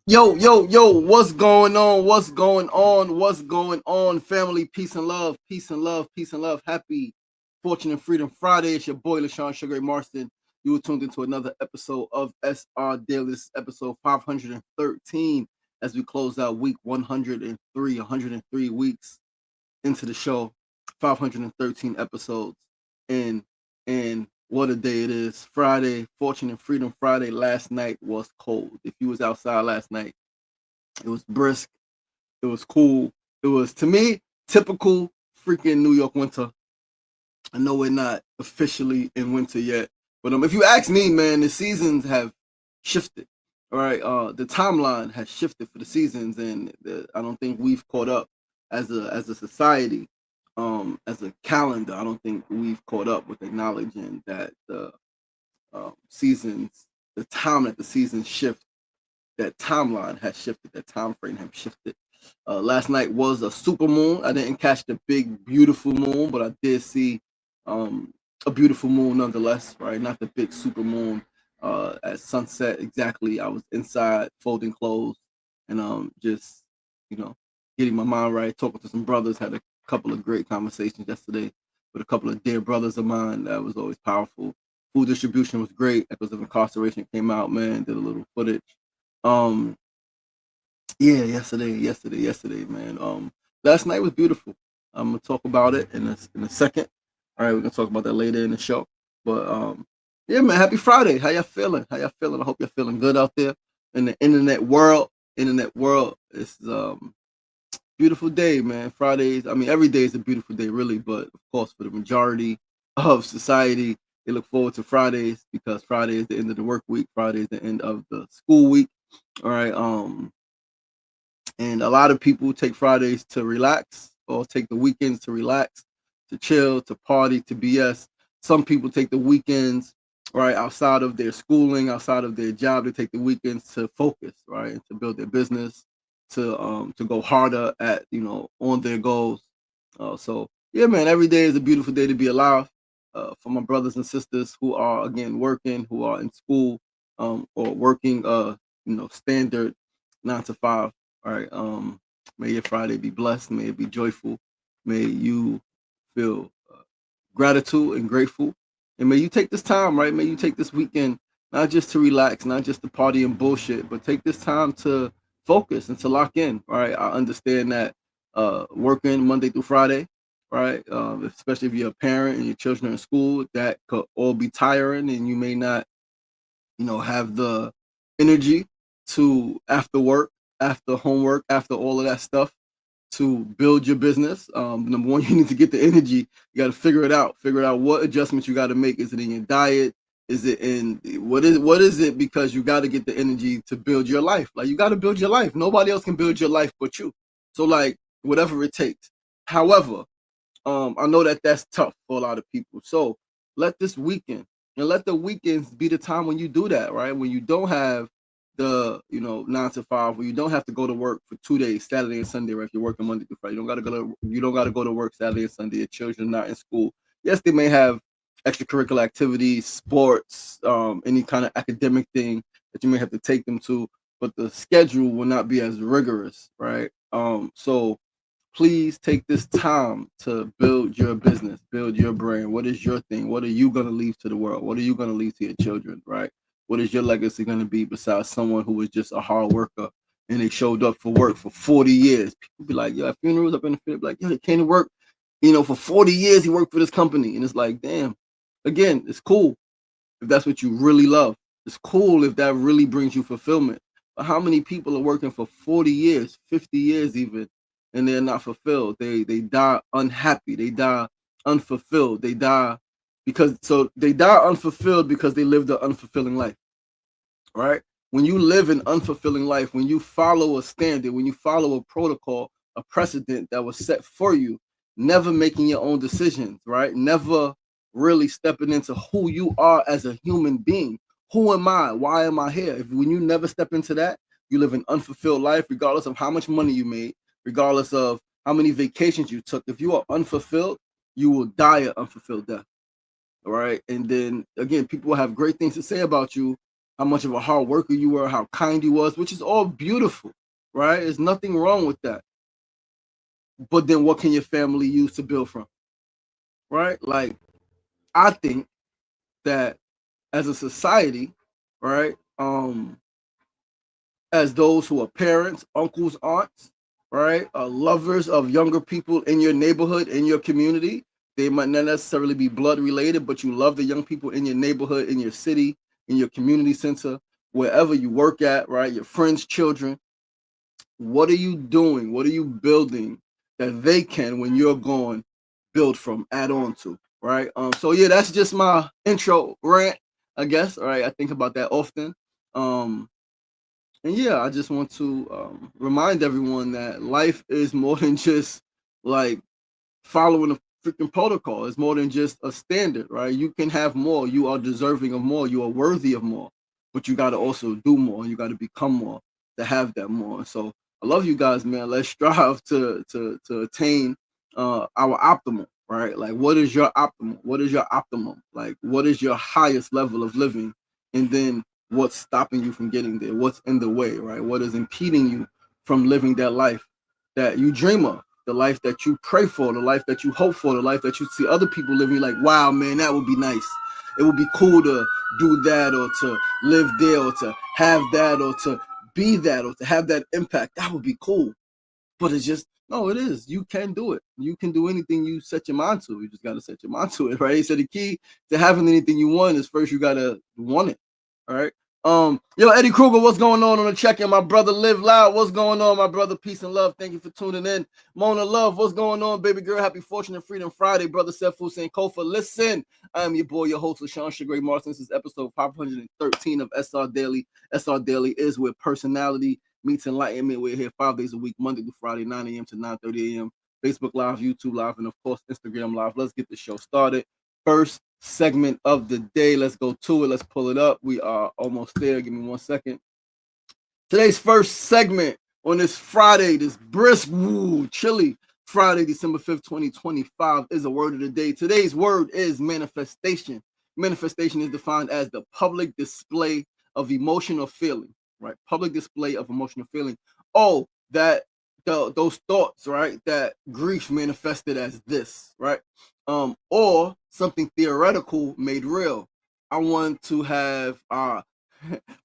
Yo, what's going on? What's going on? What's going on, family? Peace and love, peace and love, peace and love. Happy Fortune and Freedom Friday. It's your boy, LaShawn Sugar Ray Marston. You were tuned into another episode of SRDaily. This is episode 513 as we close out week 103 weeks into the show. 513 episodes. And and what a day it is. Friday, Fortune and Freedom Friday. Last night was cold. If you was outside last night, it was brisk. It was cool. It was, to me, typical freaking New York winter. I know we're not officially in winter yet, but if you ask me, man, the seasons have shifted. All right, the timeline has shifted for the seasons, and I don't think we've caught up as a society, as a calendar. I don't think we've caught up with acknowledging that the seasons, the time that the seasons shift, that timeline has shifted, that time frame has shifted. Last night was a super moon. I didn't catch the big, beautiful moon, but I did see um, a beautiful moon nonetheless, right? Not the big super moon at sunset exactly. I was inside folding clothes and just, you know, getting my mind right, talking to some brothers, had a couple of great conversations yesterday with a couple of dear brothers of mine. That was always powerful. Food distribution was great. Echoes of Incarceration came out, man, did a little footage. Um, yeah, yesterday, man. Last night was beautiful. I'm gonna talk about it in a second. All right, we're gonna talk about that later in the show. But yeah, man. Happy Friday. How y'all feeling? How y'all feeling? I hope you're feeling good out there in the internet world. Internet world. It's beautiful day, man. Fridays. I mean, every day is a beautiful day, really. But of course, for the majority of society, they look forward to Fridays because Friday is the end of the work week. Friday is the end of the school week. All right. And a lot of people take Fridays to relax or take the weekends to relax, to chill, to party, to BS. Some people take the weekends, right, outside of their schooling, outside of their job. They take the weekends to focus, right, and to build their business, to go harder at, on their goals. So yeah, man, every day is a beautiful day to be alive. For my brothers and sisters who are again working, who are in school, or working, standard 9 to 5. All right. May your Friday be blessed. May it be joyful. May you feel gratitude and grateful. And may you take this time, right? May you take this weekend, not just to relax, not just to party and bullshit, but take this time to focus and to lock in, right? I understand that working Monday through Friday, right? Especially if you're a parent and your children are in school, that could all be tiring and you may not, have the energy to, after work, after homework, after all of that stuff, to build your business. Number one, you need to get the energy. You got to figure it out. Figure out what adjustments you got to make. Is it in your diet? Is it in what is it? Because you got to get the energy to build your life. Like, you got to build your life. Nobody else can build your life but you. So, like, whatever it takes. However, I know that that's tough for a lot of people. So let this weekend and let the weekends be the time when you do that, right? When you don't have the 9 to 5, where you don't have to go to work for 2 days, Saturday and Sunday, right? If you're working Monday through Friday, you don't gotta go to work Saturday and Sunday. Your children are not in school. Yes, they may have extracurricular activities, sports, any kind of academic thing that you may have to take them to, but the schedule will not be as rigorous, right? So please take this time to build your business, build your brand. What is your thing? What are you going to leave to the world? What are you going to leave to your children, right? What is your legacy going to be besides someone who was just a hard worker and they showed up for work for 40 years? People be like, yo, at funerals up in the field, like, yo, he came to work, for 40 years he worked for this company. And it's like, damn, again, it's cool if that's what you really love. It's cool if that really brings you fulfillment. But how many people are working for 40 years, 50 years even, and they're not fulfilled? They die unhappy. They die unfulfilled. They die unfulfilled because they lived an unfulfilling life, right? When you live an unfulfilling life, when you follow a standard, when you follow a protocol, a precedent that was set for you, never making your own decisions, right? Never really stepping into who you are as a human being. Who am I? Why am I here? When you never step into that, you live an unfulfilled life, regardless of how much money you made, regardless of how many vacations you took. If you are unfulfilled, you will die an unfulfilled death. All right. And then again, people have great things to say about you. how much of a hard worker you were, how kind you was, which is all beautiful, right? There's nothing wrong with that. But then what can your family use to build from, right? Like, I think that as a society, right, as those who are parents, uncles, aunts, right, lovers of younger people in your neighborhood, in your community. They might not necessarily be blood related, but you love the young people in your neighborhood, in your city, in your community center, wherever you work at, right, your friends' children. What are you doing? What are you building that they can, when you're gone, build from, add on to, right? So yeah, that's just my intro rant, I guess. All right, I think about that often. And yeah, I just want to remind everyone that life is more than just like following a freaking protocol. It's more than just a standard, right? You can have more. You are deserving of more. You are worthy of more. But you got to also do more. You got to become more to have that more. So I love you guys, man. Let's strive to attain our optimal, right? Like, what is your optimal? What is your optimum? Like, what is your highest level of living? And then what's stopping you from getting there? What's in the way, right? What is impeding you from living that life that you dream of? The life that you pray for, the life that you hope for, the life that you see other people living. Like, wow, man, that would be nice. It would be cool to do that, or to live there, or to have that, or to be that, or to have that impact. That would be cool. But it's just, no, it is. You can do it. You can do anything you set your mind to. You just got to set your mind to it, right? So the key to having anything you want is first you got to want it, all right? Yo, Eddie Kruger, what's going on the check-in? My brother Live Loud, what's going on, my brother? Peace and love. Thank you for tuning in. Mona Love, what's going on, baby girl? Happy Fortune and Freedom Friday, brother Seth Hussein Kofa. Listen, I am your boy, your host, LaShawn Sugar Martin. This is episode 513 of SR Daily. SR Daily is where personality meets enlightenment. We're here 5 days a week, Monday through Friday, 9 a.m. to 9:30 a.m. Facebook Live, YouTube Live, and of course, Instagram Live. Let's get the show started. First segment of the day. Let's go to it. Let's pull it up. We are almost there. Give me 1 second. Today's first segment on this Friday, this brisk, chilly Friday, December 5th, 2025, is a word of the day. Today's word is manifestation. Manifestation is defined as the public display of emotional feeling, right? Public display of emotional feeling. Oh, that those thoughts, right? That grief manifested as this, right? Or something theoretical made real. I want to have I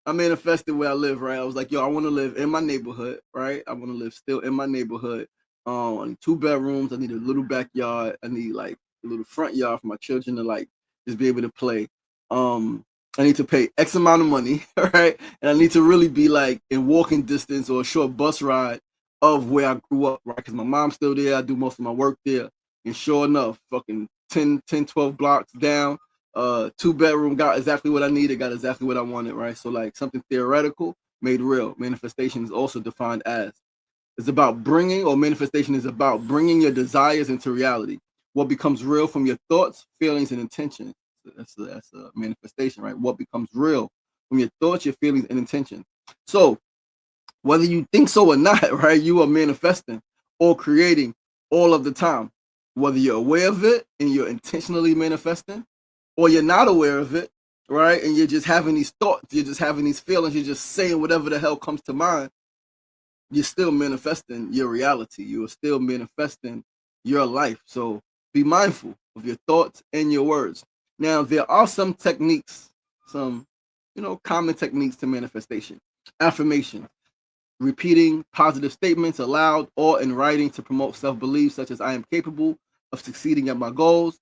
manifested where I live, right? I was like, yo, I want to live in my neighborhood, right? I want to live still in my neighborhood. I need 2 bedrooms. I need a little backyard. I need like a little front yard for my children to like just be able to play. I need to pay X amount of money, right? And I need to really be like in walking distance or a short bus ride of where I grew up, right? Because my mom's still there. I do most of my work there. And sure enough, fucking 10, 12 blocks down, 2-bedroom, got exactly what I needed, got exactly what I wanted, right? So like something theoretical made real. Manifestation is also defined as, it's about bringing, or manifestation is about bringing your desires into reality. What becomes real from your thoughts, feelings, and intentions. That's a manifestation, right? What becomes real from your thoughts, your feelings, and intentions. So whether you think so or not, right, you are manifesting or creating all of the time. Whether you're aware of it and you're intentionally manifesting, or you're not aware of it, right, and you're just having these thoughts, you're just having these feelings, you're just saying whatever the hell comes to mind, you're still manifesting your reality. You're still manifesting your life. So be mindful of your thoughts and your words. Now, there are some techniques, some, common techniques to manifestation. Affirmation. Repeating positive statements aloud or in writing to promote self-belief, such as I am capable of succeeding at my goals,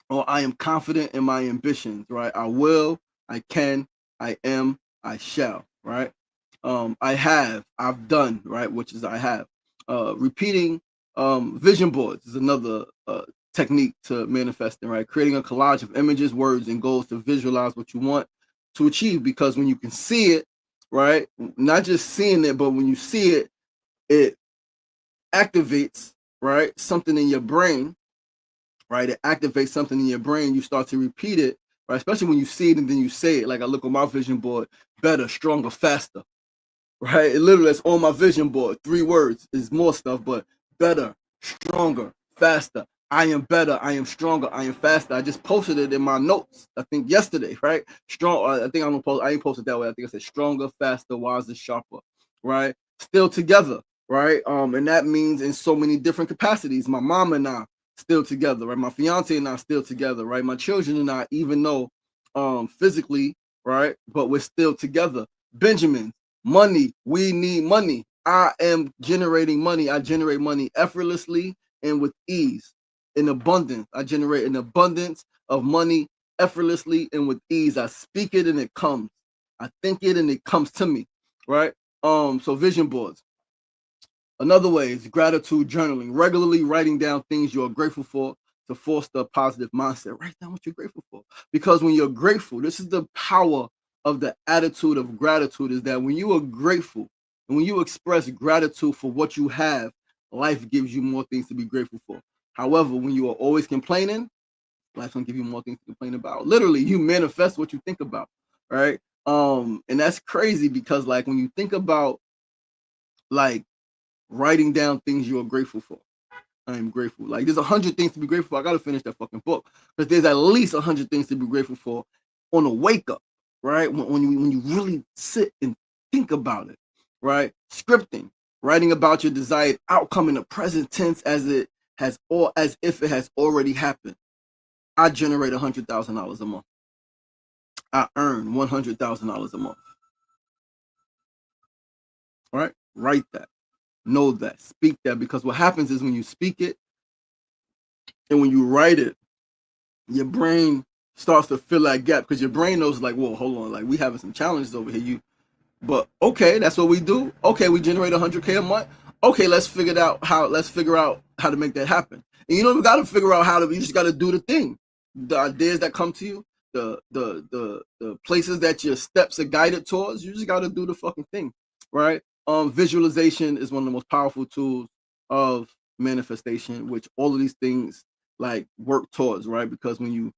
or I am confident in my ambitions, right? I will, I can, I am, I shall, right? I have, I've done, right? Which is I have. Repeating vision boards is another technique to manifesting, right? Creating a collage of images, words, and goals to visualize what you want to achieve, because when you can see it, right? Not just seeing it, but when you see it, it activates, right, something in your brain, right? It activates something in your brain. You start to repeat it, right? Especially when you see it and then you say it. Like I look on my vision board: better, stronger, faster, right? It literally is on my vision board. 3 words is more stuff, but better, stronger, faster. I am better. I am stronger. I am faster. I just posted it in my notes. I think yesterday, right? Strong. I think I'm gonna post. I ain't posted that way. I think I said stronger, faster, wiser, sharper. Right? Still together. Right? And that means in so many different capacities. My mom and I still together. Right? My fiance and I still together. Right? My children and I, even though, physically, right, but we're still together. Benjamin, money. We need money. I am generating money. I generate money effortlessly and with ease. In abundance. I generate an abundance of money effortlessly and with ease. I speak it and it comes. I think it and it comes to me. Right? So vision boards. Another way is gratitude journaling. Regularly writing down things you're grateful for to foster a positive mindset. Write down what you're grateful for. Because when you're grateful, this is the power of the attitude of gratitude, is that when you are grateful and when you express gratitude for what you have, life gives you more things to be grateful for. However, when you are always complaining, life's gonna give you more things to complain about. Literally, you manifest what you think about, right? And that's crazy because like when you think about like writing down things you are grateful for. I am grateful. Like there's 100 things to be grateful for. I gotta finish that fucking book because there's at least 100 things to be grateful for on a wake up, right? When you really sit and think about it, right? Scripting, writing about your desired outcome in the present tense as if it has already happened. I generate $100,000 a month. I earn $100,000 a month. All right, write that, know that, speak that, because what happens is when you speak it and when you write it, your brain starts to fill that gap because your brain knows like, whoa, hold on, like we having some challenges over here. But okay, that's what we do. Okay, we generate 100K a month. Okay, let's figure out how to make that happen. And you don't even got to figure out how to. You just got to do the thing. The ideas that come to you, the places that your steps are guided towards. You just got to do the fucking thing, right? Visualization is one of the most powerful tools of manifestation, which all of these things like work towards, right? Because when you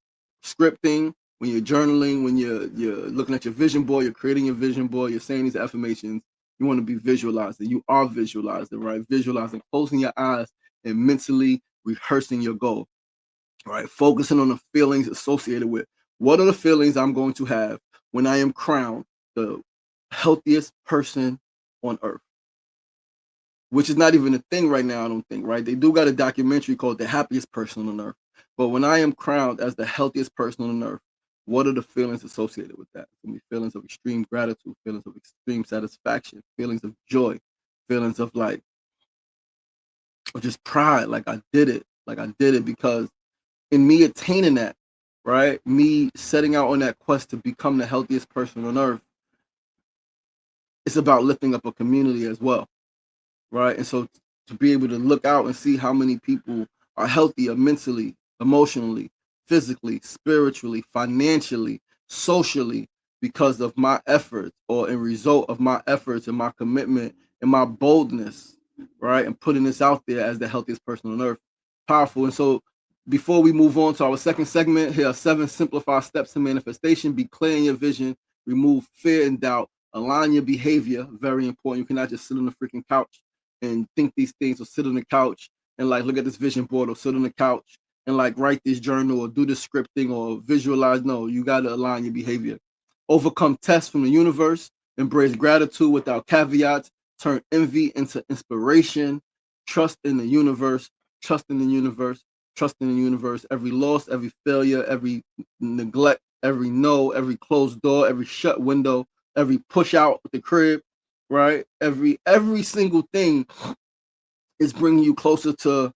scripting, when you're journaling, when you're looking at your vision board, you're creating your vision board, you're saying these affirmations, you want to be visualizing. You are visualizing, right? Visualizing, closing your eyes and mentally rehearsing your goal, right? Focusing on the feelings associated with what are the feelings I'm going to have when I am crowned the healthiest person on earth, which is not even a thing right now, I don't think, right? They do got a documentary called The Happiest Person on Earth. But when I am crowned as the healthiest person on earth, what are the feelings associated with that? It's going to be feelings of extreme gratitude, feelings of extreme satisfaction, feelings of joy, feelings of like, of just pride. Like I did it. Like I did it because in me attaining that, right? Me setting out on that quest to become the healthiest person on earth, it's about lifting up a community as well, right? And so to be able to look out and see how many people are healthier mentally, emotionally, physically, spiritually, financially, socially, because of my efforts or in result of my efforts and my commitment and my boldness, right? And putting this out there as the healthiest person on earth. Powerful. And so before we move on to our second segment, here are 7 simplified steps to manifestation. Be clear in your vision, remove fear and doubt, align your behavior. Very important. You cannot just sit on the freaking couch and think these things, or sit on the couch and like look at this vision board, or sit on the couch and like write this journal or do the scripting or visualize. No, you got to align your behavior. Overcome tests from the universe, embrace gratitude without caveats, turn envy into inspiration, trust in the universe, trust in the universe, trust in the universe. Every loss, every failure, every neglect, every no, every closed door, every shut window, every push out the crib, right? Every single thing is bringing you closer to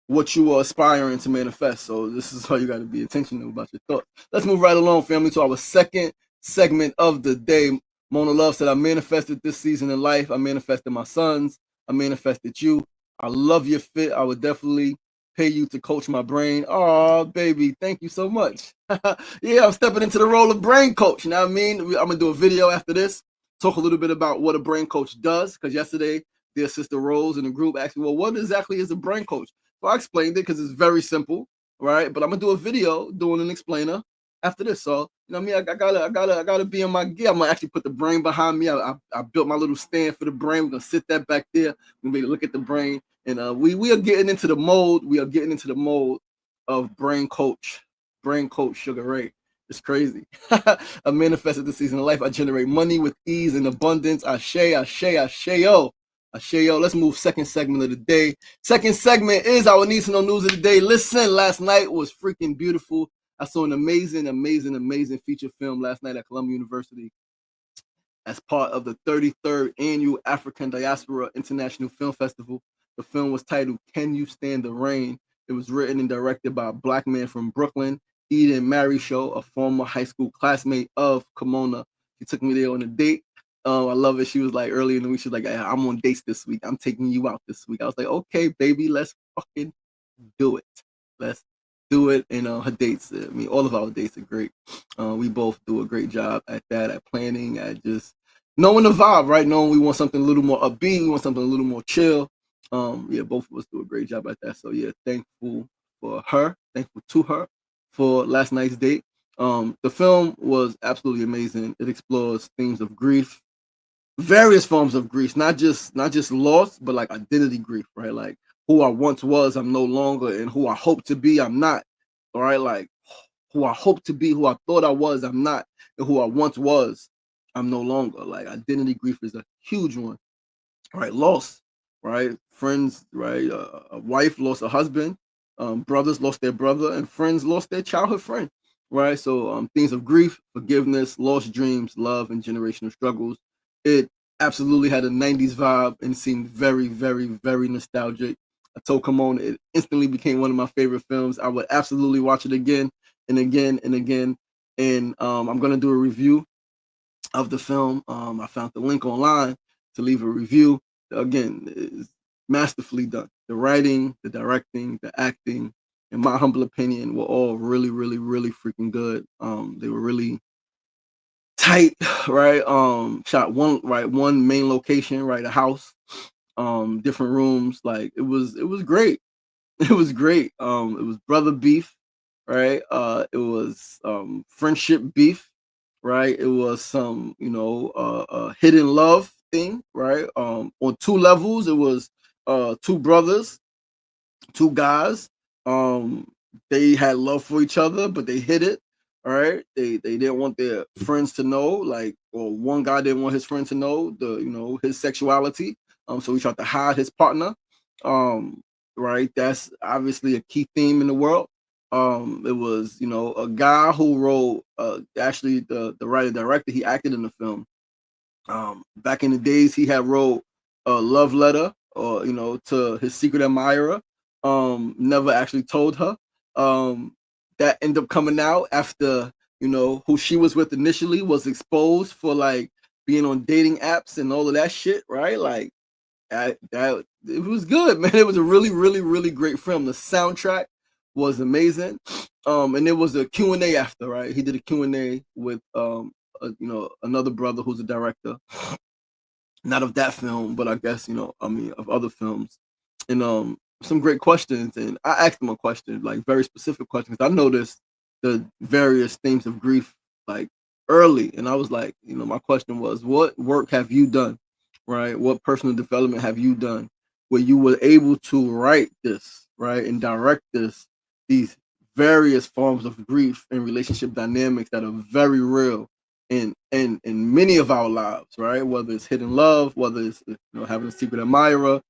what you are aspiring to manifest. So this is how you got to be intentional about your thoughts. Let's move right along, family, to our second segment of the day. Mona Love said, I manifested this season in life. I manifested my sons. I manifested you. I love your fit. I would definitely pay you to coach my brain. Oh, baby, thank you so much. Yeah, I'm stepping into the role of brain coach. You know what I mean? I'm going to do a video after this, talk a little bit about what a brain coach does, because yesterday, their sister Rose in the group asked me, well, what exactly is a brain coach? So I explained it because it's very simple, right? But I'm going to do a video doing an explainer after this. So, you know what I mean? I gotta be in my gear. I'm gonna actually put the brain behind me. I built my little stand for the brain. We're gonna sit that back there. We're gonna look at the brain. And we are getting into the mode. We are getting into the mode of brain coach Sugar Ray. It's crazy. I manifested the season of life. I generate money with ease and abundance. Ashe, ashe, asheo. Asheo. Let's move second segment of the day. Second segment is our need to know news of the day. Listen, last night was freaking beautiful. I saw an amazing, amazing, amazing feature film last night at Columbia University as part of the 33rd Annual African Diaspora International Film Festival. The film was titled Can You Stand the Rain? It was written and directed by a black man from Brooklyn, Eden Show, a former high school classmate of Kimona. She took me there on a date. I love it. She was like, early in the week, she was like, I'm on dates this week. I'm taking you out this week. I was like, okay, baby, let's fucking do it. Let's do it. And her dates, I mean, all of our dates are great. We both do a great job at that, at planning, at just knowing the vibe, right? Knowing we want something a little more upbeat, we want something a little more chill. Yeah, both of us do a great job at that. So yeah, thankful for her, thankful to her for last night's date. The film was absolutely amazing. It explores themes of grief, various forms of grief, not just loss, but like identity grief, right? Like who I once was, I'm no longer, and who I hope to be, I'm not. All right, like who I hope to be, who I thought I was, I'm not, and who I once was, I'm no longer. Like identity grief is a huge one, right? Loss, right? Friends, right? A wife lost a husband, brothers lost their brother, and friends lost their childhood friend, right? So things of grief, forgiveness, lost dreams, love, and generational struggles. It absolutely had a 90s vibe and seemed very, very, very nostalgic. I told Kimon it instantly became one of my favorite films. I would absolutely watch it again and again and again. And I'm going to do a review of the film. I found the link online to leave a review. Again, it's masterfully done. The writing, the directing, the acting, in my humble opinion, were all really, really, really freaking good. They were really tight, right? Shot one main location, right? A house, different rooms. Like it was great. It was great. It was brother beef, right? It was friendship beef, right? It was some, hidden love thing, right? On two levels, it was two brothers, two guys. Um, they had love for each other, but they hid it. All right, they didn't want their friends to know, like, or one guy didn't want his friend to know his sexuality. So he tried to hide his partner. Right, that's obviously a key theme in the world. It was a guy who wrote actually the writer director. He acted in the film. Back in the days, he had wrote a love letter, or to his secret admirer. Never actually told her. That ended up coming out after who she was with initially was exposed for like being on dating apps and all of that shit, right? Like that it was good, man. It was a really, really, really great film. The soundtrack was amazing. And there was a Q&A after, right? He did a Q&A with another brother who's a director, not of that film, but I guess of other films, and some great questions. And I asked him a question, like very specific questions. I noticed the various themes of grief like early, and I was like, my question was, what work have you done, right? What personal development have you done where you were able to write this, right, and direct these various forms of grief and relationship dynamics that are very real in many of our lives, right? Whether it's hidden love, whether it's having a secret admirer,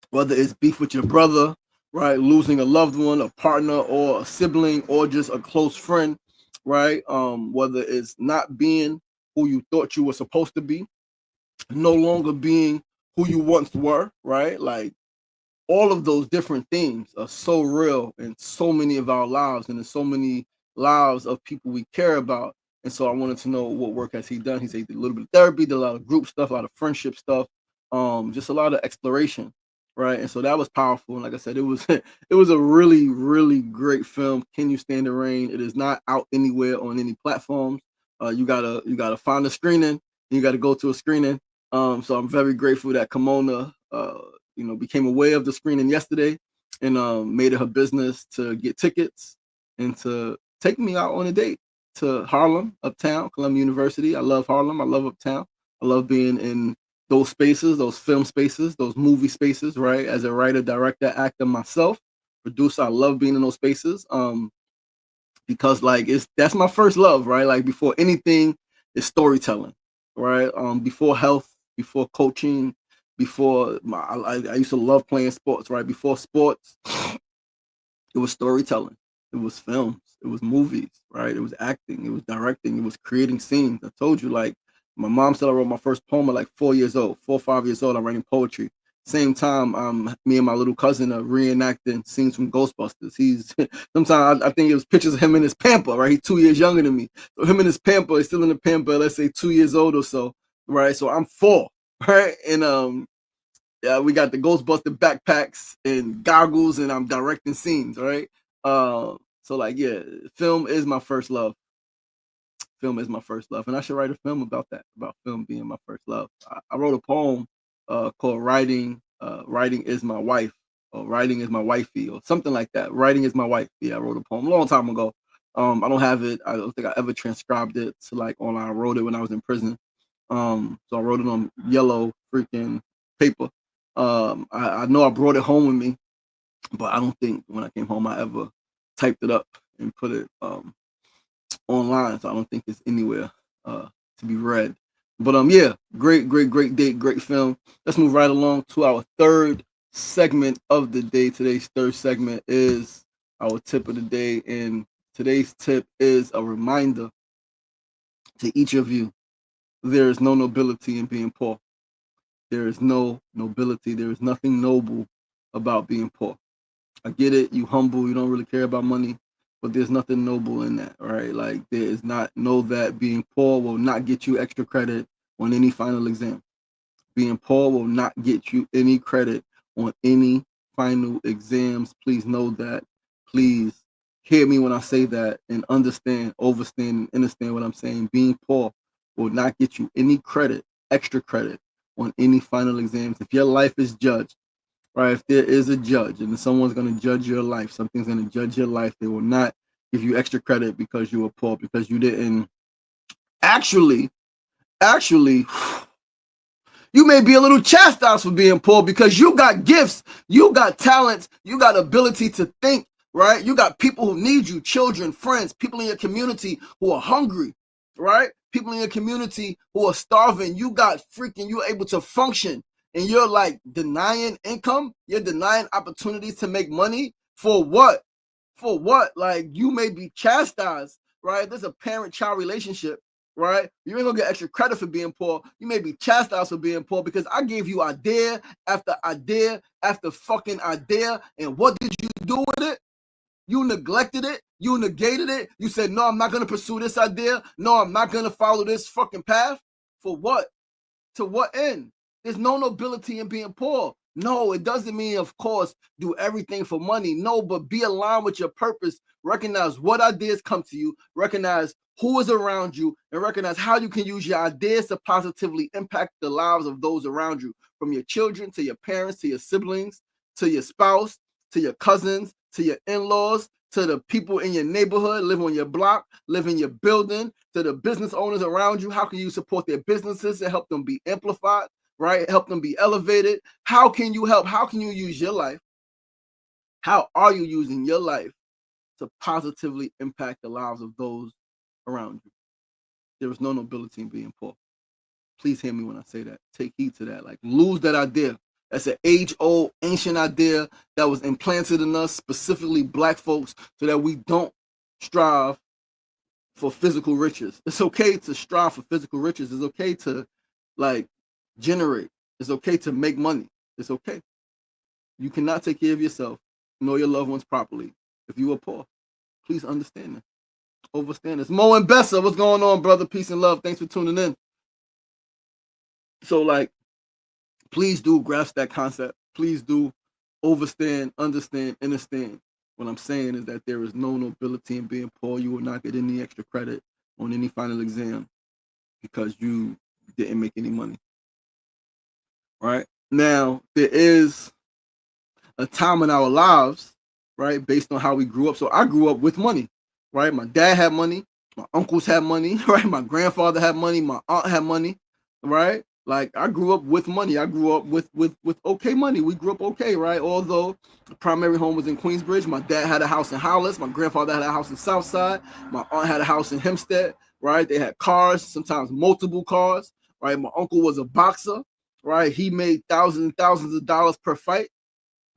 whether it's beef with your brother, right? Losing a loved one, a partner, or a sibling, or just a close friend, right? Whether it's not being who you thought you were supposed to be, no longer being who you once were, right? Like all of those different things are so real in so many of our lives and in so many lives of people we care about. And so I wanted to know, what work has he done? He said he did a little bit of therapy, did a lot of group stuff, a lot of friendship stuff, just a lot of exploration, right? And so that was powerful. And like I said, it was it was a really, really great film. Can You Stand the Rain? It is not out anywhere on any platforms. You gotta find a screening. You got to go to a screening. So I'm very grateful that Kimona became aware of the screening yesterday and made it her business to get tickets and to take me out on a date to Harlem, Uptown, Columbia University. I love Harlem. I love Uptown. I love being in those spaces, those film spaces, those movie spaces, right? As a writer, director, actor myself, producer. I love being in those spaces. Because like that's my first love, right? Like before anything is storytelling, right? Before health, before coaching, before I used to love playing sports, right? Before sports, it was storytelling, it was films, it was movies, right? It was acting, it was directing, it was creating scenes. I told you, like my mom said I wrote my first poem at like 4 years old, 4 or 5 years old. I'm writing poetry. Same time, me and my little cousin are reenacting scenes from Ghostbusters. He's sometimes I think it was pictures of him in his pamper, right? He's 2 years younger than me. So him in his pamper, he's still in the pamper, let's say 2 years old or so, right? So I'm 4, right? And yeah, we got the Ghostbuster backpacks and goggles, and I'm directing scenes, right? So like, yeah, film is my first love. Film is my first love, and I should write a film about that, about film being my first love. I wrote a poem called "Writing." Writing is my wife, or writing is my wifey, or something like that. Writing is my wife. Yeah, I wrote a poem a long time ago. I don't have it. I don't think I ever transcribed it to like online. I wrote it when I was in prison. So I wrote it on yellow freaking paper. I know I brought it home with me, but I don't think when I came home I ever typed it up and put it online. So I don't think it's anywhere to be read. But yeah, great date, great film. Let's move right along to our third segment of the day. Today's third segment is our tip of the day, and today's tip is a reminder to each of you: there is no nobility in being poor. There is no nobility. There is nothing noble about being poor. I get it. You humble. You don't really care about money, but there's nothing noble in that, right? Like there is not. Know that being poor will not get you extra credit on any final exam. Being poor will not get you any credit on any final exams. Please know that. Please hear me when I say that, and understand, overstand, and understand what I'm saying. Being poor will not get you any credit, extra credit on any final exams. If your life is judged, right? If there is a judge and someone's going to judge your life, something's going to judge your life, they will not give you extra credit because you were poor, because you didn't actually you may be a little chastised for being poor because you got gifts, you got talents, you got ability to think, right? You got people who need you, children, friends, people in your community who are hungry, right? People in your community who are starving. You got freaking, you're able to function, and you're like denying income, you're denying opportunities to make money. For what? For what? Like, you may be chastised, right? There's a parent-child relationship, right? You ain't gonna get extra credit for being poor. You may be chastised for being poor because I gave you idea after idea after fucking idea, and what did you do with it? You neglected it. You negated it. You said, no, I'm not gonna pursue this idea. No, I'm not gonna follow this fucking path. For what? To what end? There's no nobility in being poor. No, it doesn't mean, of course, do everything for money. No, but be aligned with your purpose. Recognize what ideas come to you. Recognize who is around you, and recognize how you can use your ideas to positively impact the lives of those around you, from your children to your parents to your siblings to your spouse to your cousins to your in-laws to the people in your neighborhood, live on your block, live in your building, to the business owners around you. How can you support their businesses and help them be amplified, right? Help them be elevated. How can you help? How can you use your life? How are you using your life to positively impact the lives of those around you? There is no nobility in being poor. Please hear me when I say that. Take heed to that. Like, lose that idea. That's an age-old, ancient idea that was implanted in us, specifically Black folks, so that we don't strive for physical riches. It's okay to strive for physical riches. It's okay to, like, generate. It's okay to make money. It's okay. You cannot take care of yourself nor your loved ones properly if you are poor. Please understand that. Overstand this. Mo and Bessa, what's going on, brother? Peace and love. Thanks for tuning in. So, like, please do grasp that concept. Please do understand. What I'm saying is that there is no nobility in being poor. You will not get any extra credit on any final exam because you didn't make any money. Right? Now, there is a time in our lives, right, based on how we grew up. So I grew up with money, right? My dad had money. My uncles had money, right? My grandfather had money. My aunt had money, right? Like, I grew up with money. I grew up with okay money. We grew up okay, right? Although the primary home was in Queensbridge, my dad had a house in Hollis. My grandfather had a house in Southside. My aunt had a house in Hempstead, right? They had cars, sometimes multiple cars, right? My uncle was a boxer, right? He made thousands and thousands of dollars per fight,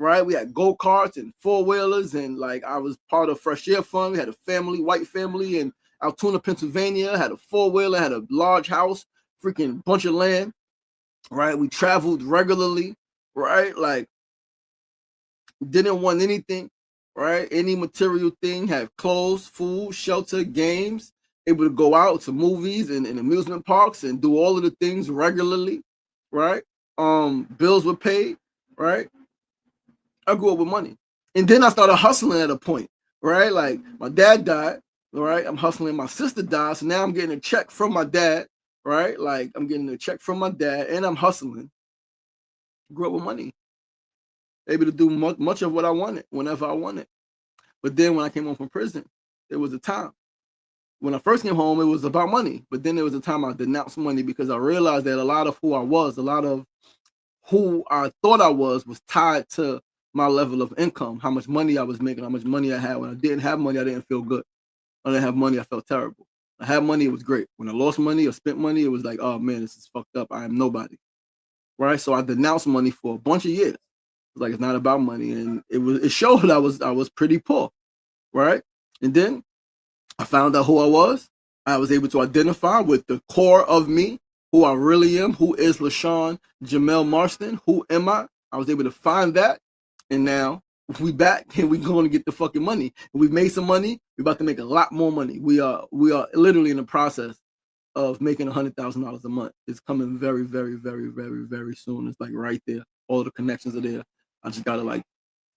right? We had go-karts and four-wheelers, and like, I was part of Fresh Air Fund. We had a family, white family in Altoona, Pennsylvania, had a four-wheeler, had a large house, freaking bunch of land, right? We traveled regularly, right? Like, didn't want anything, right? Any material thing, have clothes, food, shelter, games, able to go out to movies and amusement parks and do all of the things regularly, right? Bills were paid, right? I grew up with money. And then I started hustling at a point, right? Like, my dad died, right? I'm hustling. My sister died, so now I'm getting a check from my dad, right? Like, I'm getting a check from my dad, and I'm hustling. Grew up with money, able to do much of what I wanted whenever I wanted. But then when I came home from prison, there was a time. When I first came home, it was about money. But then there was a time I denounced money because I realized that a lot of who I was, a lot of who I thought I was tied to my level of income, how much money I was making, how much money I had. When I didn't have money, I didn't feel good. When I didn't have money, I felt terrible. When I had money, it was great. When I lost money or spent money, it was like, oh man, this is fucked up. I am nobody. Right? So I denounced money for a bunch of years. Like, it's not about money, and it showed I was pretty poor, right? And then I found out who I was. I was able to identify with the core of me, who I really am, who is LaShawn Jamel Marston, who am I? I was able to find that, and now we back and we going to get the fucking money. We've made some money. We're about to make a lot more money. We are literally in the process of making $100,000 a month. It's coming very, very, very, very, very soon. It's like right there. All the connections are there. I just gotta like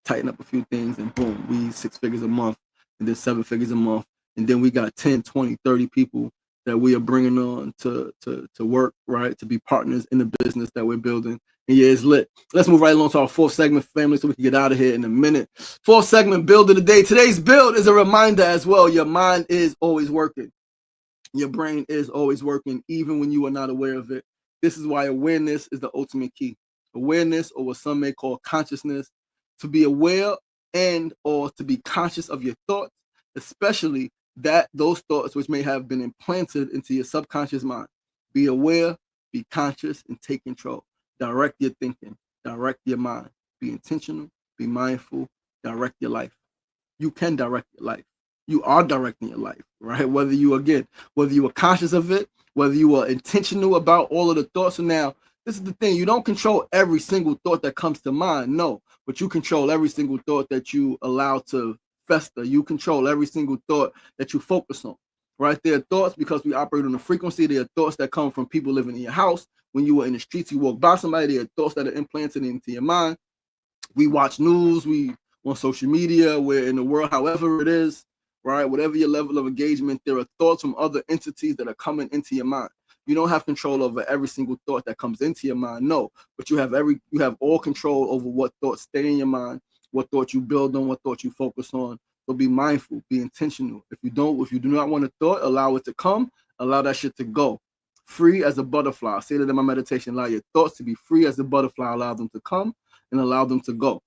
tighten up a few things, and boom, we 6 figures a month, and then 7 figures a month, and then we got 10, 20, 30 people that we are bringing on to work, right, to be partners in the business that we're building. And yeah, it's lit. Let's move right along to our fourth segment, family, so we can get out of here in a minute. Fourth segment, build of the day. Today's build is a reminder as well. Your mind is always working. Your brain is always working, even when you are not aware of it. This is why awareness is the ultimate key. Awareness, or what some may call consciousness, to be aware and or to be conscious of your thoughts, especially those thoughts which may have been implanted into your subconscious mind. Be aware, be conscious, and take control. Direct your thinking, direct your mind. Be intentional, be mindful, direct your life. You can direct your life. You are directing your life, right? Whether you are conscious of it, whether you are intentional about all of the thoughts. So now, this is the thing: you don't control every single thought that comes to mind, no, but you control every single thought that you allow to fester. You control every single thought that you focus on, right? There are thoughts because we operate on a frequency. There are thoughts that come from people living in your house. When you were in the streets, you walk by somebody. There are thoughts that are implanted into your mind. We watch news, we on social media, we're in the world, however it is, right? Whatever your level of engagement, there are thoughts from other entities that are coming into your mind. You don't have control over every single thought that comes into your mind, no, but you have all control over what thoughts stay in your mind, what thoughts you build on, what thoughts you focus on. So be mindful, be intentional. If you do not want a thought, allow it to come, allow that shit to go. Free as a butterfly. I say that in my meditation, allow your thoughts to be free as a butterfly, allow them to come and allow them to go.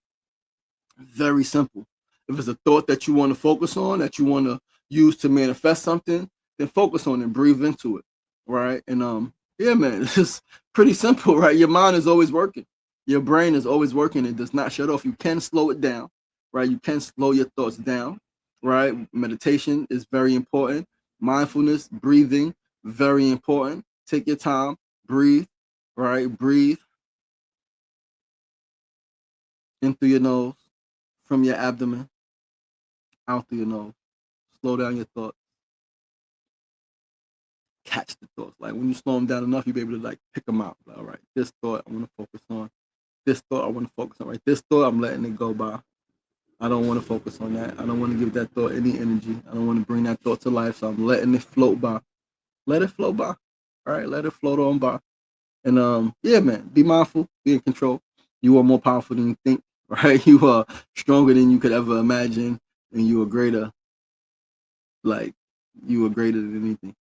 Very simple. If it's a thought that you want to focus on, that you want to use to manifest something, then focus on it and breathe into it, right? And yeah, man, it's just pretty simple, right? Your mind is always working. Your brain is always working. It does not shut off. You can slow it down, right? You can slow your thoughts down, right? Meditation is very important. Mindfulness, breathing, very important. Take your time, breathe, right? Breathe in through your nose, from your abdomen, out through your nose. Slow down your thoughts. Catch the thoughts. Like, when you slow them down enough, you'll be able to like pick them out. Like, all right, this thought I want to focus on. This thought I want to focus on. Right, this thought I'm letting it go by. I don't want to focus on that. I don't want to give that thought any energy. I don't want to bring that thought to life. So I'm letting it float by. Let it float by. All right, let it float on by. And yeah, man, be mindful, be in control. You are more powerful than you think. Right, you are stronger than you could ever imagine, and you are greater. Like, you are greater than anything.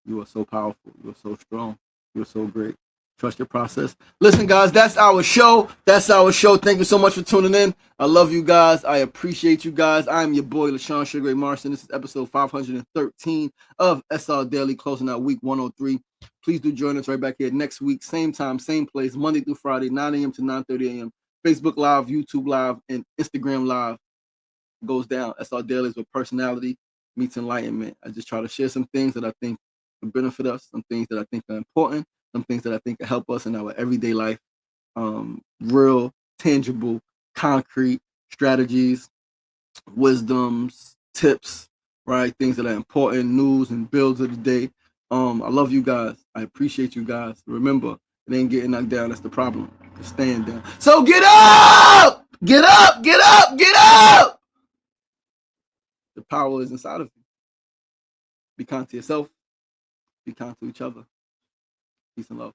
You are so powerful. You are so strong. You are so great. Trust your process. Listen, guys, that's our show. Thank you so much for tuning in. I love you guys. I appreciate you guys. I am your boy, LaShawn Sugar Ray Marson. This is episode 513 of SRDaily, closing out week 103. Please do join us right back here next week. Same time, same place, Monday through Friday, 9 a.m. to 9:30 a.m. Facebook Live, YouTube Live, and Instagram Live goes down. SRDaily with personality meets enlightenment. I just try to share some things that I think will benefit us, some things that I think are important, some things that I think can help us in our everyday life. Real, tangible, concrete strategies, wisdoms, tips, right? Things that are important, news and builds of the day. I love you guys. I appreciate you guys. Remember, it ain't getting knocked down. That's the problem. It's staying down. So get up! Get up! Get up! Get up! The power is inside of you. Be kind to yourself. Be kind to each other. Peace and love.